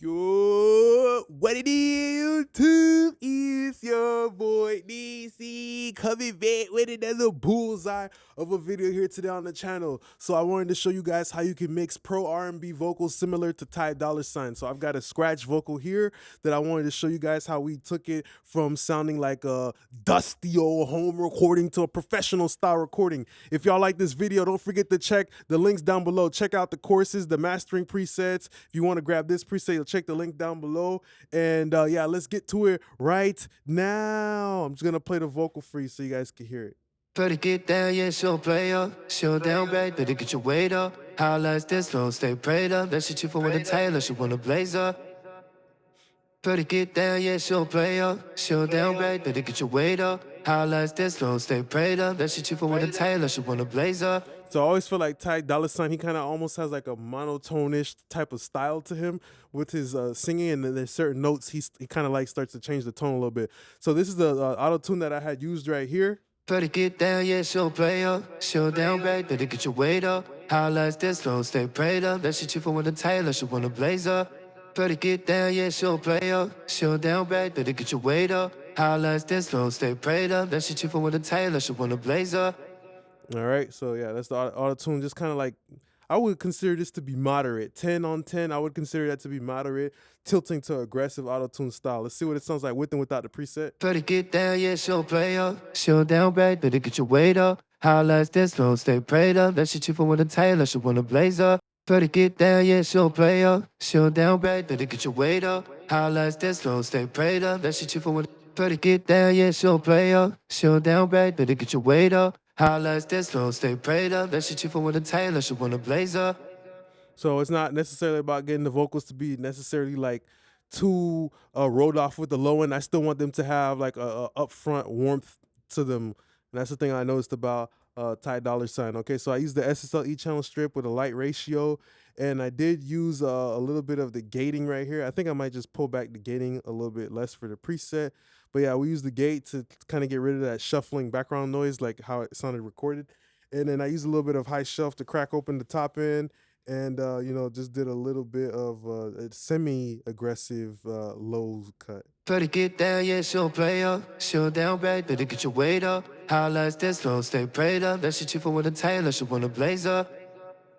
Yo, what it is, YouTube? It's your boy DC coming back with another bullseye of a video here today on the channel. So I wanted to show you guys how you can mix pro R&B vocals similar to Ty Dolla $ign. So I've got a scratch vocal here that I wanted to show you guys how we took it from sounding like a dusty old home recording to a professional style recording. If y'all like this video, don't forget to check the links down below. Check out the courses, the mastering presets. If you want to grab this preset, check the link down below. And yeah, let's get to it right now. I'm just gonna play the vocal for you so you guys can hear it. Better get down, yeah, she'll play up. She'll down back, better get your weight up. Highlights this slow, stay prayed up. That shit you for when the tailor, she wanna blaze up. Better get down, yeah, she'll play up. She'll down back, better get your weight up. Highlights this slow, stay prayed up. That shit you for when the tailor, she wanna blaze up. So I always feel like Ty Dolla $ign, he kind of almost has like a monotone-ish type of style to him with his singing, and then there's certain notes he kind of like starts to change the tone a little bit. So this is the auto-tune that I had used right here. Better get down, yeah, she'll play up. She'll down back, better get your weight up. Highlights this slow, stay prayed up. That shit you for when the tailor, she wanna blaze up. Better get down, yeah, she'll play up. She'll down back, better get your weight up. Highlights this slow, stay prayed up. That shit you for when the tailor, she wanna blaze up. All right, so yeah, that's the auto-tune. Just kind of like, I would consider this to be moderate. 10 on 10, I would consider that to be moderate, tilting to aggressive auto-tune style. Let's see what it sounds like with and without the preset. Better get down, yeah, she'll play up. She'll down back, better get your weight up. Highlights this slow, stay prayed up. That shit you for when the tailor, she wanna blaze up. Better get down, yeah, she'll play up. She'll down back, better get your weight up. Highlights this slow, stay prayed up. That shit you for when. Better get down, yeah, she'll play up. She'll down back, better get your weight up. Highlights this slow, stay prayed up. That shit you for when the tailor, she wanna blaze up. So it's not necessarily about getting the vocals to be necessarily like too rolled off with the low end. I still want them to have like a upfront warmth to them. And that's the thing I noticed about Ty Dolla $ign. Okay, so I used the SSL channel strip with a light ratio, and I did use a little bit of the gating right here. I think I might just pull back the gating a little bit less for the preset. But yeah, we use the gate to kind of get rid of that shuffling background noise, like how it sounded recorded. And then I used a little bit of high shelf to crack open the top end. And, you know, just did a little bit of a semi-aggressive low cut. Better get down, yeah, she'll play up. She'll down back, better get your weight up. Highlights this slow, stay prayed up. That shit you for when the tailor, she wanna blaze up.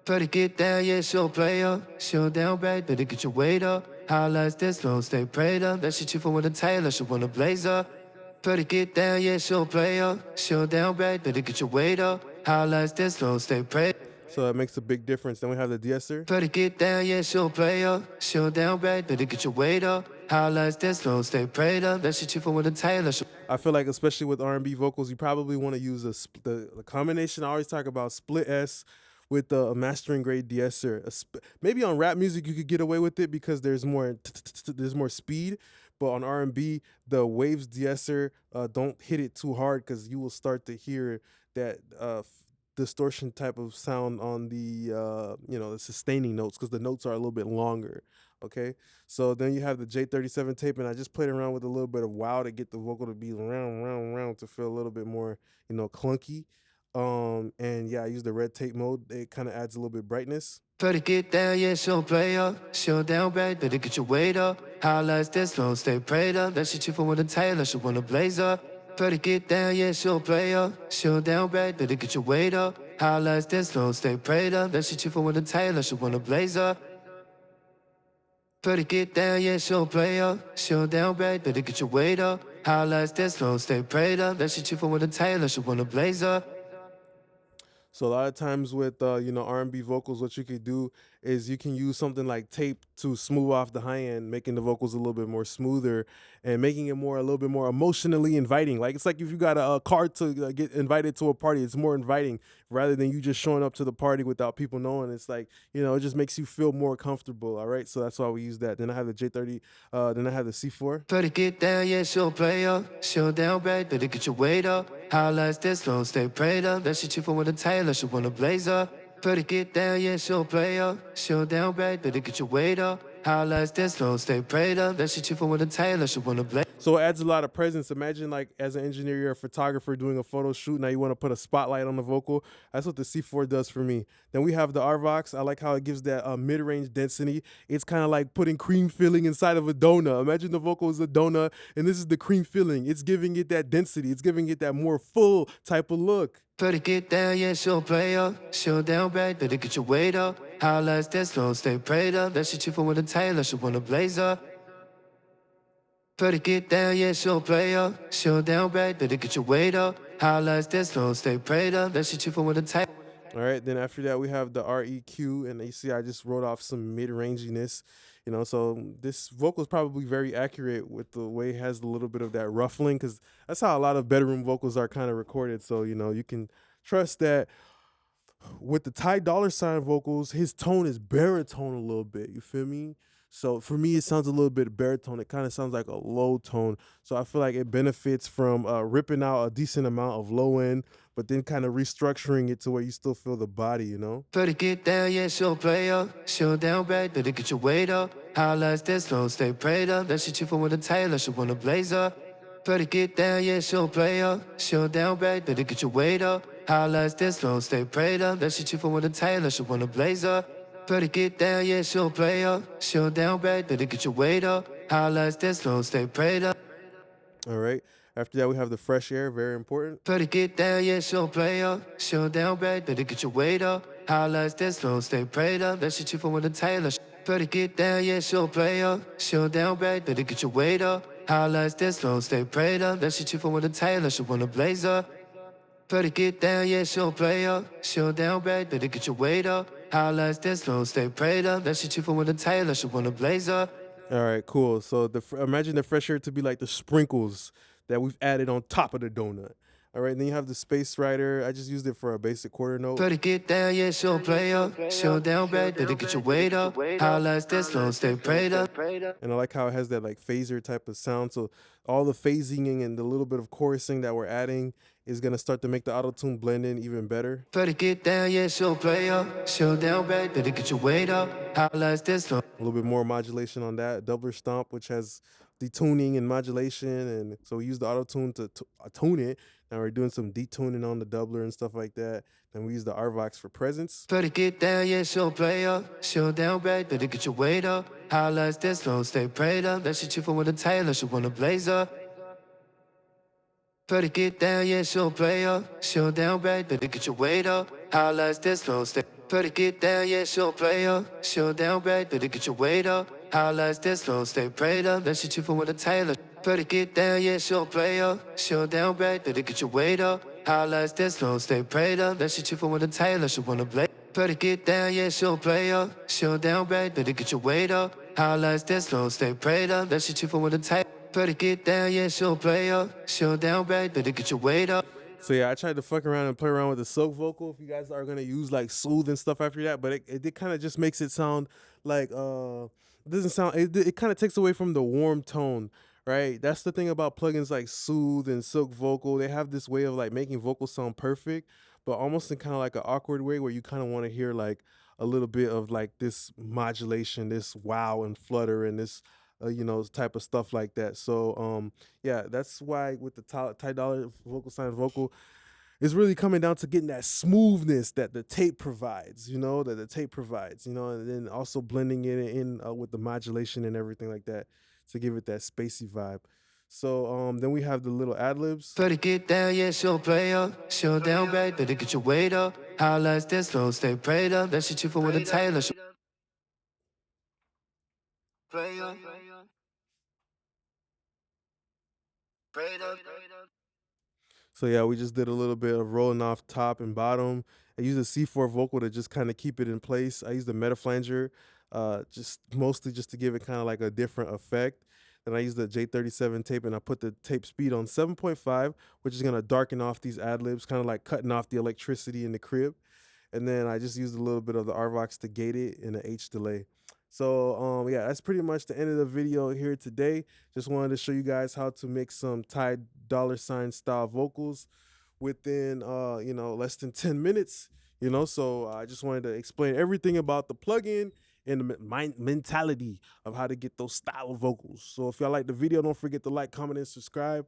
Better get down, yeah, she'll play up. She'll down back, better get your weight up. Highlights this slow, stay prayed up. That shit you for when the tailor, she wanna blaze up. Better get down, yeah, she'll play up. She'll down back, better get your weight up. Highlights this slow, stay prayed. So that makes a big difference. Then we have the de-esser. Better get down, yeah, she'll play up. She'll down back, better get your weight up. Highlights this slow, stay prayed up. That shit you for when the tailor. I feel like especially with R&B vocals, you probably want to use the combination. I always talk about split S with a mastering grade de-esser. Maybe on rap music you could get away with it because there's more speed. But on R&B, the waves de-esser don't hit it too hard because you will start to hear that distortion type of sound on the you know, the sustaining notes, because the notes are a little bit longer. Okay, so then you have the J37 tape, and I just played around with a little bit of wow to get the vocal to be round to feel a little bit more, you know, clunky. And yeah, I use the red tape mode. It kind of adds a little bit brightness. Better get down, yeah, she'll play up. She'll down back, better get your weight up. Highlights this slow, stay prayed up. That shit you for when the tailor, she wanna blaze up. Better get down, yeah, she'll play up. She'll down back, better get your weight up. Highlights this slow, stay prayed up. That shit you for when the tailor, she wanna blaze up. Better get down, yeah, she'll play up. She'll down back, better get your weight up. Highlights this slow, stay prayed up. That shit you for when the tailor, she wanna blaze up. So a lot of times with you know, R&B vocals, what you could do is you can use something like tape to smooth off the high end, making the vocals a little bit more smoother and making it a little bit more emotionally inviting. Like it's like if you got a card to get invited to a party, it's more inviting rather than you just showing up to the party without people knowing. It's like, you know, it just makes you feel more comfortable. All right, so that's why we use that. Then I have the J30, then I have the C4. Better get down, yeah, she'll play up. She'll down back, better get your weight up. Highlights this slow, stay prayed up. That shit you for when the tailor, she wanna blaze up. Better get down, yeah, she'll play up. She'll down back, better get your weight up. Highlights this slow, stay prayed up. That shit you for when the tailor, she wanna blaze. So it adds a lot of presence. Imagine like as an engineer, you're a photographer doing a photo shoot. Now you want to put a spotlight on the vocal. That's what the C4 does for me. Then we have the RVox. I like how it gives that mid-range density. It's kind of like putting cream filling inside of a donut. Imagine the vocal is a donut and this is the cream filling. It's giving it that density. It's giving it that more full type of look. Better get down, yeah, she'll play up. She'll down back, better get your weight up. Highlights that slow, stay prayed up. That shit you for with a tailor, she wanna blaze up. Better get down, yeah, she'll play up. She'll down back, better get your weight up. Highlights that slow, stay prayed up. That shit you for with a tailor. All right, then after that we have the REQ, and you see I just wrote off some mid-ranginess, so this vocal is probably very accurate with the way it has a little bit of that ruffling, because that's how a lot of bedroom vocals are kind of recorded. So you can trust that with the Ty Dolla Sign vocals, his tone is baritone a little bit. You feel me? So for me, it sounds a little bit baritone. It kind of sounds like a low tone. So I feel like it benefits from ripping out a decent amount of low end, but then kind of restructuring it to where you still feel the body. Better get down, yeah, she'll play up. She'll down back, better get your weight up. Highlights that slow, stay prayed up. That shit you for with a tailor, she wanna blaze up. Better get down, yeah, she'll play up. She'll down back, better get your weight up. Highlights that slow, stay prayed up. That shit you for with a tailor, she wanna blaze up. Better get down, yeah, she'll play up. She'll down back, better get your weight up. Highlights that slow, stay prayed up. All right. After that, we have the fresh air, very important. Better get down, yeah, she'll play up. She'll down back, better get your weight up. Highlights that slow, stay prayed up. That shit you for with a tailor. Better get down, yeah, she'll play up. She'll down back, better get your weight up. Highlights that slow, stay prayed up. That shit you for with a tailor, she wanna blaze up. Better get down, yeah, she'll play up. She'll down back, better get your weight up. Highlights that slow, stay prayed up. That shit you for with a tailor, she wanna blaze up. All right, cool. So imagine the fresh air to be like the sprinkles that we've added on top of the donut. All right, then you have the space rider. I just used it for a basic quarter note. Better get down, yeah, she'll play up. She'll down back, better get your weight up. Highlights that slow, stay prayed up. And I like how it has that like phaser type of sound. So all the phasing and the little bit of chorusing that we're adding is gonna start to make the auto tune blend in even better. Better get down, yeah, she'll play up. She'll down back, better get your weight up. Highlights that slow. A little bit more modulation on that. Doubler stomp, which has detuning and modulation, and so we use the auto tune to tune it. Now we're doing some detuning on the doubler and stuff like that. Then we use the RVox for presence. Better get down, yeah, she'll play up. She'll down back, better get your weight up. Highlights that slow, stay prayed up. That shit you for with a tailor, she wanna blaze up. Better get down, yeah, she'll play up. She'll down back, better get your weight up. Highlights that slow, stay. Better get down, yeah, she'll play up. She'll down back, better get your weight up. Highlights that slow, stay prayed up. That shit you for with a tailor. Better get down, yeah, she'll play up. She'll down back, better get your weight up. Highlights that slow, stay prayed up. That shit you for with a tailor, she wanna blaze. Better get down, yeah, she'll play up. She'll down back, better get your weight up. Highlights that slow, stay prayed up. That shit you for with a tailor. Better get down, yeah, she'll play up. She'll down back, better get your weight up. So yeah, I tried to fuck around and play around with the silk vocal. If you guys are gonna use like soothe and stuff after that, but it kind of just makes it sound like it doesn't sound it kind of takes away from the warm tone, right? That's the thing about plugins like soothe and silk vocal. They have this way of like making vocals sound perfect, but almost in kind of like an awkward way where you kind of want to hear like a little bit of like this modulation, this wow and flutter and this type of stuff like that. So yeah, that's why with the Ty Dolla vocal sign vocal, it's really coming down to getting that smoothness that the tape provides, and then also blending it in with the modulation and everything like that to give it that spacey vibe. So then we have the little ad libs. Better get down, yeah, she'll play up. She'll down back, better get your weight up. Highlights that slow, stay prayed up. That shit you for with a tailor. Play up. Prayed up. So yeah, we just did a little bit of rolling off top and bottom. I used a C4 vocal to just kind of keep it in place. I used the meta flanger, just mostly just to give it kind of like a different effect. Then I used the J37 tape and I put the tape speed on 7.5, which is gonna darken off these ad libs, kind of like cutting off the electricity in the crib. And then I just used a little bit of the RVox to gate it in the H delay. So yeah, that's pretty much the end of the video here today. Just wanted to show you guys how to make some Ty Dolla Sign style vocals within less than 10 minutes. So I just wanted to explain everything about the plugin and the mentality of how to get those style of vocals. So if y'all like the video, don't forget to like, comment, and subscribe.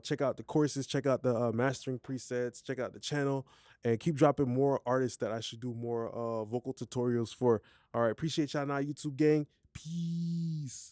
Check out the courses, check out the mastering presets, check out the channel, and keep dropping more artists that I should do more vocal tutorials for. All right, appreciate y'all now, YouTube gang. Peace.